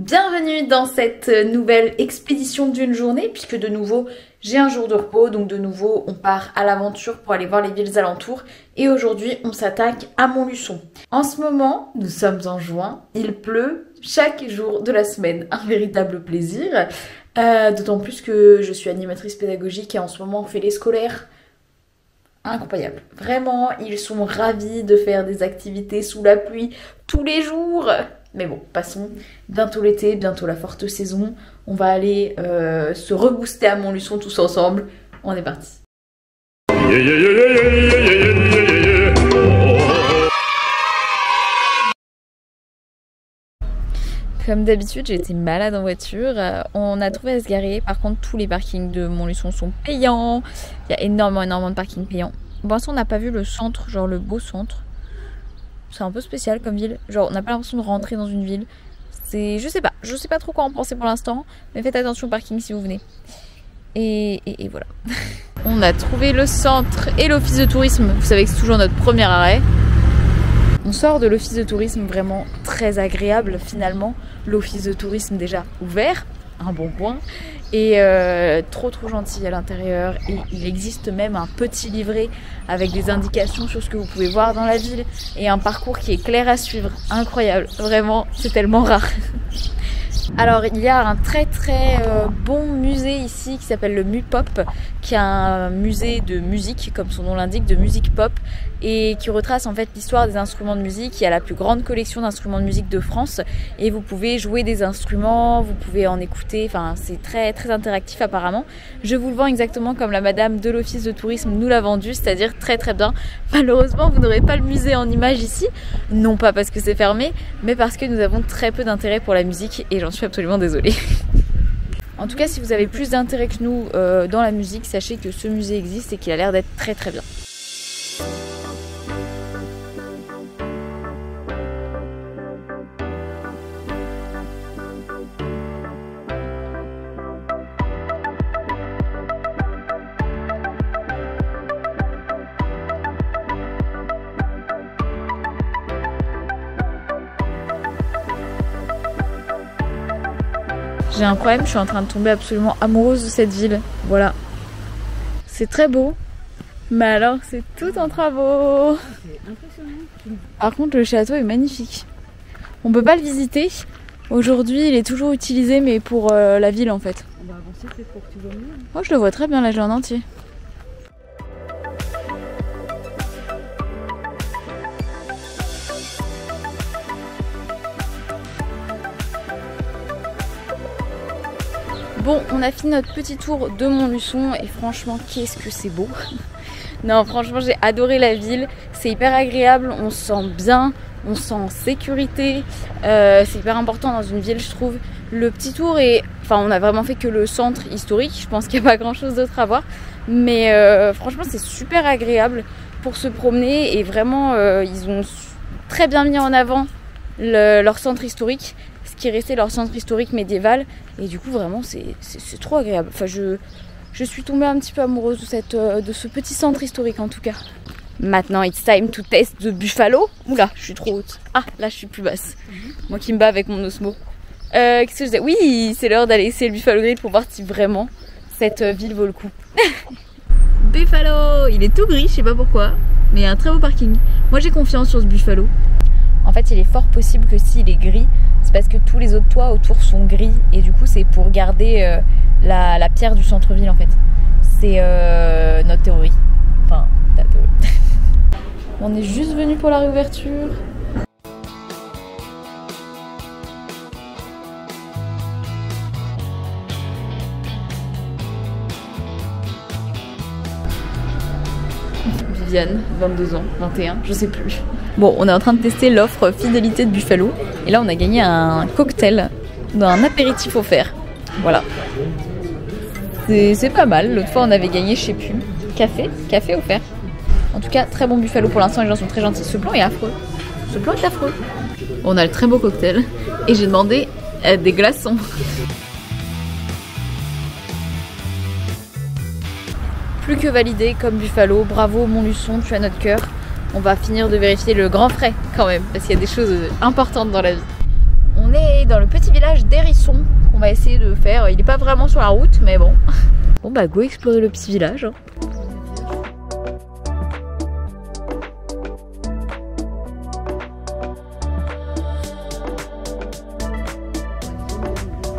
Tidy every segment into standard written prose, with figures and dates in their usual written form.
Bienvenue dans cette nouvelle expédition d'une journée, puisque de nouveau j'ai un jour de repos, donc de nouveau on part à l'aventure pour aller voir les villes alentours. Et aujourd'hui on s'attaque à Montluçon. En ce moment, nous sommes en juin, il pleut chaque jour de la semaine, un véritable plaisir. D'autant plus que je suis animatrice pédagogique et en ce moment on fait les scolaires. Incroyable. Vraiment, ils sont ravis de faire des activités sous la pluie tous les jours. Mais bon, passons. Bientôt l'été, bientôt la forte saison. On va aller se rebooster à Montluçon tous ensemble. On est parti. Comme d'habitude, j'ai été malade en voiture. On a trouvé à se garer. Par contre, tous les parkings de Montluçon sont payants. Il y a énormément de parkings payants. Pour l'instant, on n'a pas vu le centre, genre le beau centre. C'est un peu spécial comme ville. Genre, on n'a pas l'impression de rentrer dans une ville. Je sais pas trop quoi en penser pour l'instant. Mais faites attention au parking si vous venez. Et voilà. On a trouvé le centre et l'office de tourisme. Vous savez que c'est toujours notre premier arrêt. On sort de l'office de tourisme vraiment très agréable finalement. L'office de tourisme déjà ouvert, un bon point. Et trop gentil à l'intérieur. Et il existe même un petit livret avec des indications sur ce que vous pouvez voir dans la ville. Et un parcours qui est clair à suivre. Incroyable, vraiment, c'est tellement rare. Alors il y a un très bon musée ici qui s'appelle le MuPop, qui est un musée de musique, comme son nom l'indique, de musique pop, et qui retrace en fait l'histoire des instruments de musique. Il y a la plus grande collection d'instruments de musique de France et vous pouvez jouer des instruments, vous pouvez en écouter, enfin c'est très interactif apparemment. Je vous le vends exactement comme la madame de l'office de tourisme nous l'a vendu, c'est-à-dire très bien. Malheureusement vous n'aurez pas le musée en image ici, non pas parce que c'est fermé, mais parce que nous avons très peu d'intérêt pour la musique et j'en suis absolument désolée. En tout cas, si vous avez plus d'intérêt que nous dans la musique, sachez que ce musée existe et qu'il a l'air d'être très bien. J'ai un problème, je suis en train de tomber absolument amoureuse de cette ville. Voilà. C'est très beau, mais alors c'est tout en travaux. C'est impressionnant. Par contre, le château est magnifique. On peut pas le visiter. Aujourd'hui, il est toujours utilisé, mais pour la ville en fait. On va avancer peut-être pour que tu vois mieux. Moi, je le vois très bien là, je l'ai en entier. Bon, on a fini notre petit tour de Montluçon et franchement, qu'est-ce que c'est beau. Non, franchement, j'ai adoré la ville. C'est hyper agréable, on se sent bien, on se sent en sécurité. C'est hyper important dans une ville, je trouve. Le petit tour est... Enfin, on a vraiment fait que le centre historique. Je pense qu'il n'y a pas grand-chose d'autre à voir. Mais franchement, c'est super agréable pour se promener. Et vraiment, ils ont très bien mis en avant leur centre historique. Ce qui est resté leur centre historique médiéval, et du coup vraiment c'est trop agréable. Enfin je suis tombée un petit peu amoureuse de ce petit centre historique en tout cas. Maintenant it's time to test the buffalo. Oula, je suis trop haute. Ah là je suis plus basse. Moi qui me bats avec mon Osmo. Qu'est-ce que je disais? Oui, c'est l'heure d'aller essayer le Buffalo Grill pour voir si vraiment cette ville vaut le coup. Buffalo, il est tout gris, je sais pas pourquoi, mais il y a un très beau parking. Moi j'ai confiance sur ce Buffalo. En fait il est fort possible que s'il est gris, c'est parce que tous les autres toits autour sont gris et du coup c'est pour garder la pierre du centre-ville en fait. C'est notre théorie. Enfin, ta théorie. On est juste venu pour la réouverture. Viviane, 22 ans, 21, je sais plus. Bon, on est en train de tester l'offre fidélité de Buffalo. Et là, on a gagné un cocktail d'un apéritif offert. Voilà. C'est pas mal. L'autre fois, on avait gagné, je sais plus, café offert. En tout cas, très bon Buffalo pour l'instant. Les gens sont très gentils. Ce plan est affreux. Ce plan est affreux. On a le très beau cocktail. Et j'ai demandé des glaçons. Plus que validé comme Buffalo. Bravo Montluçon, tu as notre cœur. On va finir de vérifier le grand frais quand même, parce qu'il y a des choses importantes dans la vie. On On est dans le petit village d'Hérisson qu'on va essayer de faire. Il n'est pas vraiment sur la route, mais bon. Bon bah go explorer le petit village. Hein.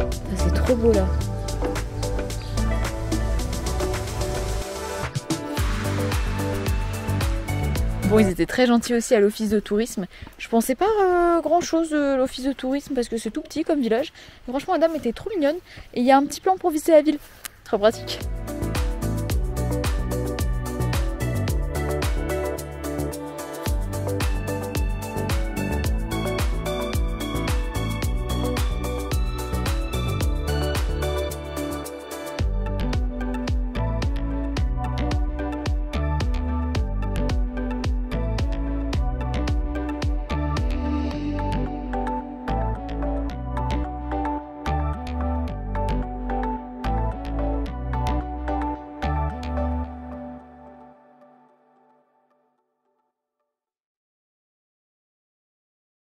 Ah, c'est trop beau là. Bon, ils étaient très gentils aussi à l'office de tourisme. Je pensais pas grand chose de l'office de tourisme parce que c'est tout petit comme village. Mais franchement, la dame était trop mignonne. Et il y a un petit plan pour visiter la ville. Très pratique.